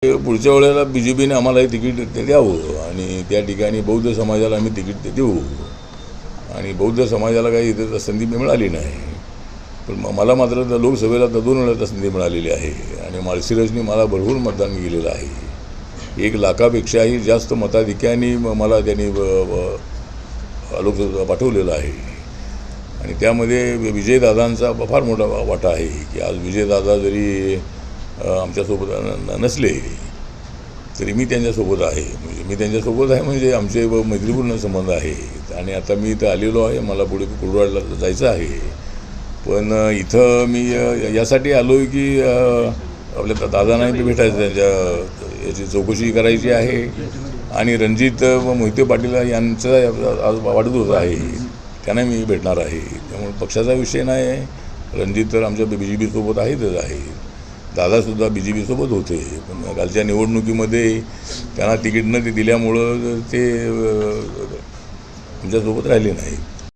पुढच्या वेळेला BJPने आम्हालाही तिकीट द्यावं आणि त्या ठिकाणी बौद्ध समाजाला आम्ही तिकीट देऊ आणि बौद्ध समाजाला काही इथे संधी मिळाली नाही. पण मला मात्र लोकसभेला 2 वेळा संधी मिळालेली आहे आणि माळशिरसनी मला भरपूर मतदान केलेलं आहे. 1 लाखापेक्षाही जास्त मताधिक्याने मला त्यांनी लोकसभेला पाठवलेलं आहे आणि त्यामध्ये विजयदादांचा फार मोठा वाटा आहे की आज विजयदादा जरी आमच्यासोबत नसले तरी मी त्यांच्यासोबत आहे. म्हणजे मी त्यांच्यासोबत आहे म्हणजे आमचे मैत्रीपूर्ण संबंध आहेत आणि आता मी इथं आलेलो आहे. मला पुढे कुर्डवाडला जायचं आहे. पण इथं मी यासाठी आलो आहे की आपल्या दादांना भेटायचं, त्यांच्या याची चौकशी करायची आहे आणि रणजित मोहिते पाटील यांचा आज वाढदिवस आहे, त्यांना मी भेटणार आहे. त्यामुळे पक्षाचा विषय नाही आहे. रणजित तर आमच्या BJPसोबत आहेतच आहे. दादासुद्धा BJPसोबत होते, पण कालच्या निवडणुकीमध्ये त्यांना तिकीट न दिल्यामुळं ते आमच्यासोबत राहिले नाही.